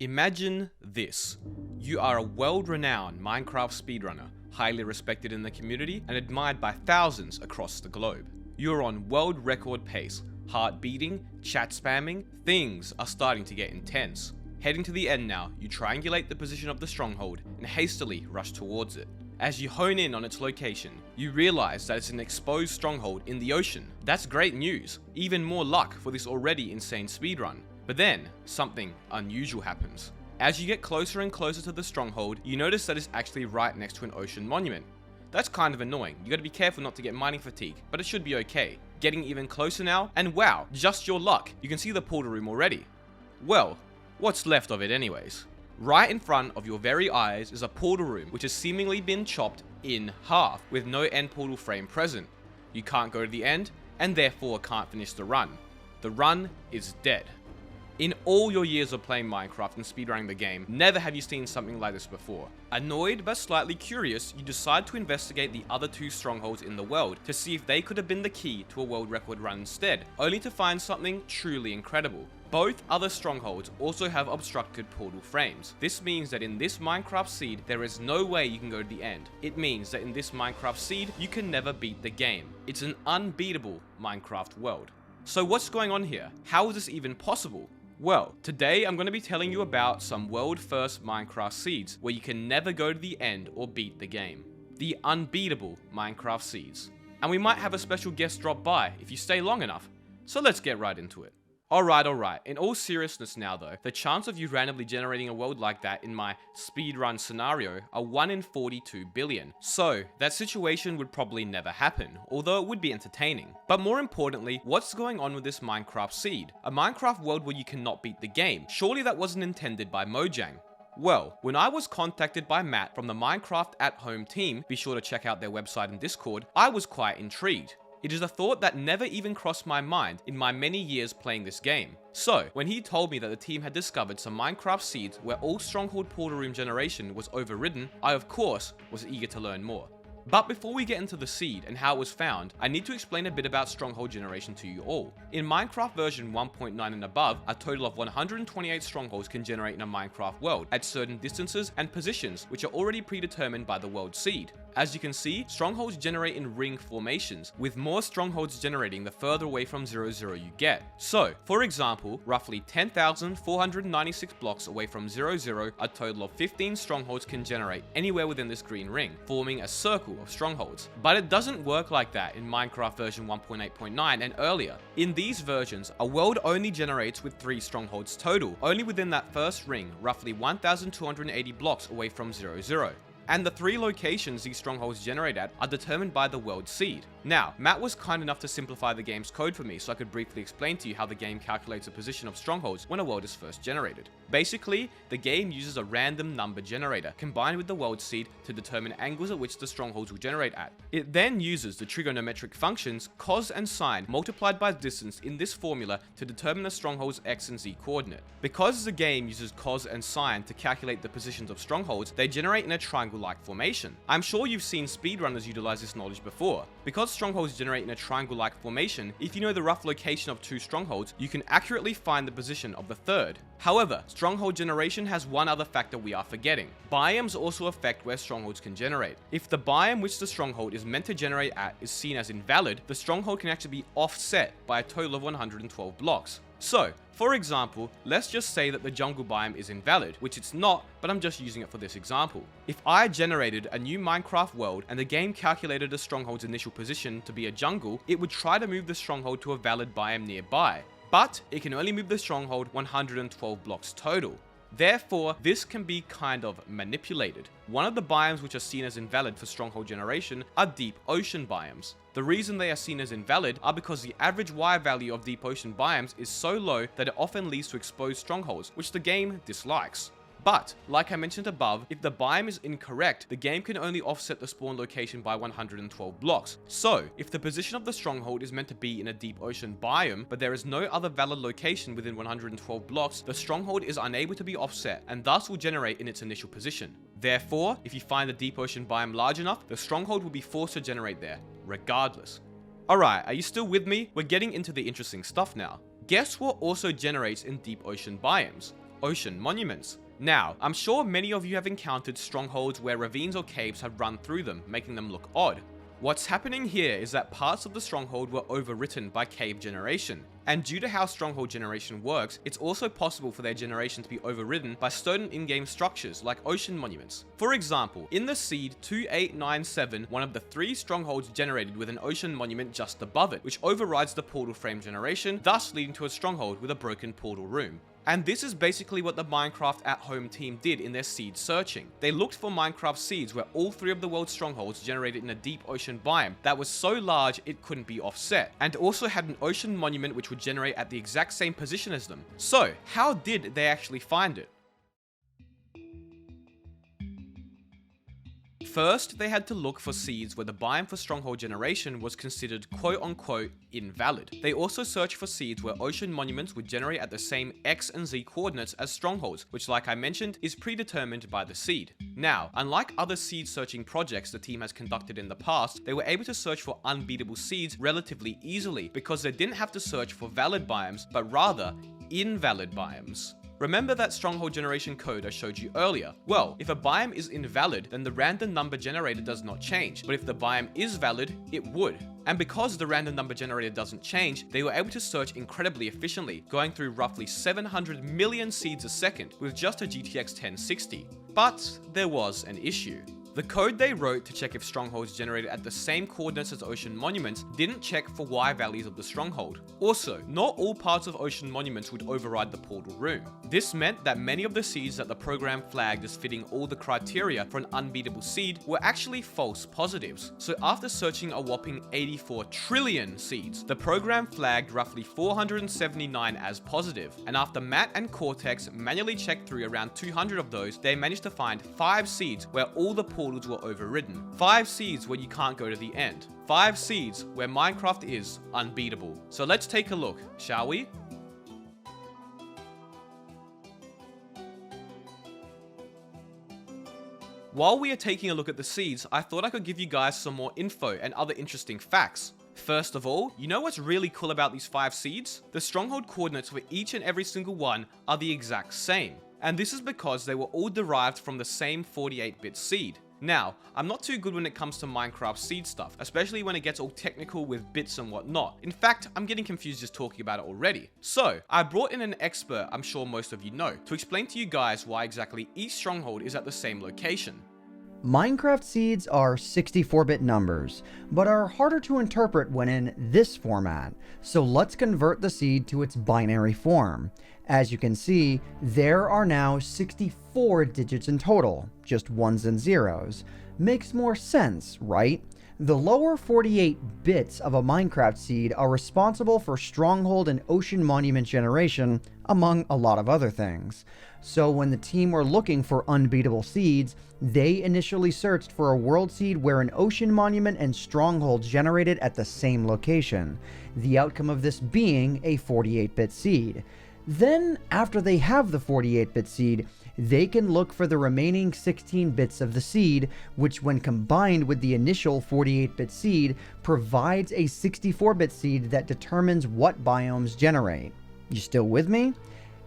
Imagine this. You are a world-renowned Minecraft speedrunner, highly respected in the community and admired by thousands across the globe. You're on world record pace, heart beating, chat spamming, things are starting to get intense. Heading to the end now, you triangulate the position of the stronghold and hastily rush towards it. As you hone in on its location, you realize that it's an exposed stronghold in the ocean. That's great news, even more luck for this already insane speedrun. But then, something unusual happens. As you get closer and closer to the stronghold, you notice that it's actually right next to an ocean monument. That's kind of annoying, you gotta be careful not to get mining fatigue, but it should be okay. Getting even closer now, and wow, just your luck, you can see the portal room already. Well, what's left of it anyways. Right in front of your very eyes is a portal room which has seemingly been chopped in half, with no end portal frame present. You can't go to the end, and therefore can't finish the run. The run is dead. In all your years of playing Minecraft and speedrunning the game, never have you seen something like this before. Annoyed but slightly curious, you decide to investigate the other two strongholds in the world to see if they could have been the key to a world record run instead, only to find something truly incredible. Both other strongholds also have obstructed portal frames. This means that in this Minecraft seed, there is no way you can go to the end. It means that in this Minecraft seed, you can never beat the game. It's an unbeatable Minecraft world. So what's going on here? How is this even possible? Well, today I'm going to be telling you about some world first Minecraft seeds where you can never go to the end or beat the game. The unbeatable Minecraft seeds. And we might have a special guest drop by if you stay long enough. So let's get right into it. Alright, in all seriousness now though, the chance of you randomly generating a world like that in my speedrun scenario are 1 in 42 billion. So, that situation would probably never happen, although it would be entertaining. But more importantly, what's going on with this Minecraft seed? A Minecraft world where you cannot beat the game. Surely that wasn't intended by Mojang. Well, when I was contacted by Matt from the Minecraft at Home team, be sure to check out their website and Discord, I was quite intrigued. It is a thought that never even crossed my mind in my many years playing this game. So, when he told me that the team had discovered some Minecraft seeds where all Stronghold Portal Room generation was overridden, I of course was eager to learn more. But before we get into the seed and how it was found, I need to explain a bit about Stronghold Generation to you all. In Minecraft version 1.9 and above, a total of 128 strongholds can generate in a Minecraft world at certain distances and positions which are already predetermined by the world seed. As you can see, strongholds generate in ring formations, with more strongholds generating the further away from 0, you get. So, for example, roughly 10,496 blocks away from 0, a total of 15 strongholds can generate anywhere within this green ring, forming a circle of strongholds. But it doesn't work like that in Minecraft version 1.8.9 and earlier. In these versions, a world only generates with 3 strongholds total, only within that first ring, roughly 1,280 blocks away from 0. And the 3 locations these strongholds generate at are determined by the world seed. Now, Matt was kind enough to simplify the game's code for me so I could briefly explain to you how the game calculates the position of strongholds when a world is first generated. Basically, the game uses a random number generator combined with the world seed to determine angles at which the strongholds will generate at. It then uses the trigonometric functions cos and sine multiplied by distance in this formula to determine the stronghold's x and z coordinate. Because the game uses cos and sine to calculate the positions of strongholds, they generate in a triangle-like formation. I'm sure you've seen speedrunners utilize this knowledge before. Because strongholds generate in a triangle-like formation, if you know the rough location of 2 strongholds, you can accurately find the position of the third. However, Stronghold Generation has one other factor we are forgetting. Biomes also affect where strongholds can generate. If the biome which the stronghold is meant to generate at is seen as invalid, the stronghold can actually be offset by a total of 112 blocks. So, for example, let's just say that the jungle biome is invalid, which it's not, but I'm just using it for this example. If I generated a new Minecraft world and the game calculated a stronghold's initial position to be a jungle, it would try to move the stronghold to a valid biome nearby. But it can only move the stronghold 112 blocks total. Therefore, this can be kind of manipulated. One of the biomes which are seen as invalid for Stronghold Generation are deep ocean biomes. The reason they are seen as invalid are because the average Y value of deep ocean biomes is so low that it often leads to exposed strongholds, which the game dislikes. But, like I mentioned above, if the biome is incorrect, the game can only offset the spawn location by 112 blocks. So, if the position of the stronghold is meant to be in a deep ocean biome, but there is no other valid location within 112 blocks, the stronghold is unable to be offset, and thus will generate in its initial position. Therefore, if you find the deep ocean biome large enough, the stronghold will be forced to generate there, regardless. Alright, are you still with me? We're getting into the interesting stuff now. Guess what also generates in deep ocean biomes? ocean monuments. Now, I'm sure many of you have encountered strongholds where ravines or caves have run through them, making them look odd. What's happening here is that parts of the stronghold were overwritten by cave generation. And due to how Stronghold Generation works, it's also possible for their generation to be overridden by certain in-game structures like ocean monuments. For example, in the seed 2897, one of the 3 strongholds generated with an ocean monument just above it, which overrides the portal frame generation, thus leading to a stronghold with a broken portal room. And this is basically what the Minecraft at Home team did in their seed searching. They looked for Minecraft seeds where all 3 of the world's strongholds generated in a deep ocean biome that was so large it couldn't be offset, and also had an ocean monument which would generate at the exact same position as them. So, how did they actually find it? First, they had to look for seeds where the biome for Stronghold Generation was considered quote-unquote invalid. They also searched for seeds where ocean monuments would generate at the same X and Z coordinates as strongholds, which, like I mentioned, is predetermined by the seed. Now, unlike other seed searching projects the team has conducted in the past, they were able to search for unbeatable seeds relatively easily because they didn't have to search for valid biomes, but rather invalid biomes. Remember that Stronghold Generation code I showed you earlier? Well, if a biome is invalid, then the random number generator does not change, but if the biome is valid, it would. And because the random number generator doesn't change, they were able to search incredibly efficiently, going through roughly 700 million seeds a second with just a GTX 1060. But there was an issue. The code they wrote to check if strongholds generated at the same coordinates as ocean monuments didn't check for Y values of the stronghold. Also, not all parts of ocean monuments would override the portal room. This meant that many of the seeds that the program flagged as fitting all the criteria for an unbeatable seed were actually false positives. So after searching a whopping 84 trillion seeds, the program flagged roughly 479 as positive. And after Matt and Cortex manually checked through around 200 of those, they managed to find 5 seeds where all the portals were overridden. 5 seeds where you can't go to the end. 5 seeds where Minecraft is unbeatable. So let's take a look, shall we? While we are taking a look at the seeds, I thought I could give you guys some more info and other interesting facts. First of all, you know what's really cool about these 5 seeds? The stronghold coordinates for each and every single one are the exact same. And this is because they were all derived from the same 48-bit seed. Now, I'm not too good when it comes to Minecraft seed stuff, especially when it gets all technical with bits and whatnot. In fact, I'm getting confused just talking about it already. So, I brought in an expert I'm sure most of you know, to explain to you guys why exactly each stronghold is at the same location. Minecraft seeds are 64-bit numbers, but are harder to interpret when in this format, so let's convert the seed to its binary form. As you can see, there are now 64 digits in total, just ones and zeros. Makes more sense, right? The lower 48 bits of a Minecraft seed are responsible for Stronghold and Ocean Monument generation, among a lot of other things. So when the team were looking for unbeatable seeds, they initially searched for a world seed where an Ocean Monument and Stronghold generated at the same location, the outcome of this being a 48-bit seed. Then, after they have the 48-bit seed, they can look for the remaining 16 bits of the seed, which when combined with the initial 48-bit seed, provides a 64-bit seed that determines what biomes generate. You still with me?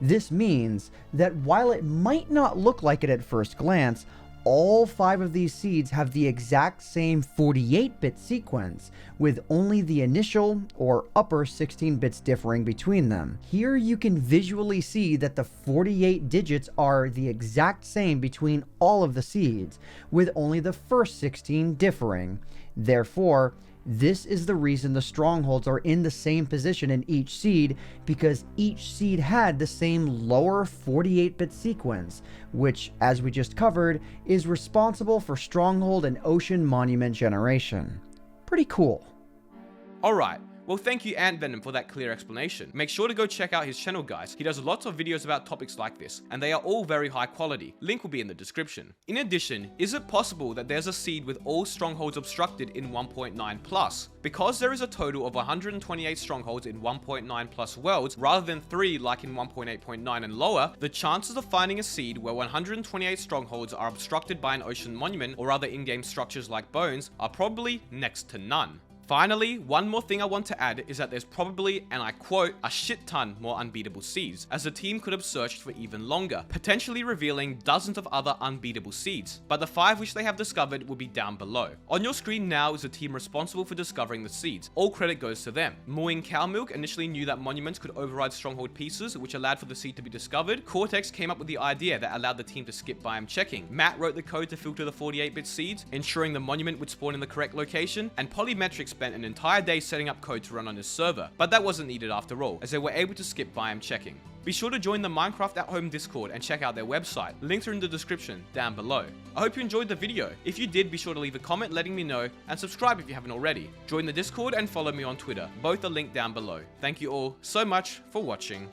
This means that while it might not look like it at first glance, all 5 of these seeds have the exact same 48-bit sequence, with only the initial or upper 16 bits differing between them. Here you can visually see that the 48 digits are the exact same between all of the seeds, with only the first 16 differing. Therefore, this is the reason the strongholds are in the same position in each seed, because each seed had the same lower 48-bit sequence, which, as we just covered, is responsible for Stronghold and Ocean Monument generation. Pretty cool. Alright. Well, thank you Ant Venom for that clear explanation. Make sure to go check out his channel, guys. He does lots of videos about topics like this, and they are all very high quality. Link will be in the description. In addition, is it possible that there's a seed with all strongholds obstructed in 1.9 plus? Because there is a total of 128 strongholds in 1.9 plus worlds, rather than 3 like in 1.8.9 and lower, the chances of finding a seed where 128 strongholds are obstructed by an ocean monument or other in-game structures like bones are probably next to none. Finally, one more thing I want to add is that there's probably, and I quote, a shit ton more unbeatable seeds, as the team could have searched for even longer, potentially revealing dozens of other unbeatable seeds, but the 5 which they have discovered will be down below. On your screen now is the team responsible for discovering the seeds. All credit goes to them. Mooing Cow Milk initially knew that monuments could override stronghold pieces, which allowed for the seed to be discovered. Cortex came up with the idea that allowed the team to skip biome checking. Matt wrote the code to filter the 48-bit seeds, ensuring the monument would spawn in the correct location, and Polymetric spent an entire day setting up code to run on his server, but that wasn't needed after all, as they were able to skip biome checking. Be sure to join the Minecraft at Home Discord and check out their website. Links are in the description down below. I hope you enjoyed the video. If you did, be sure to leave a comment letting me know, and subscribe if you haven't already. Join the Discord and follow me on Twitter. Both are linked down below. Thank you all so much for watching.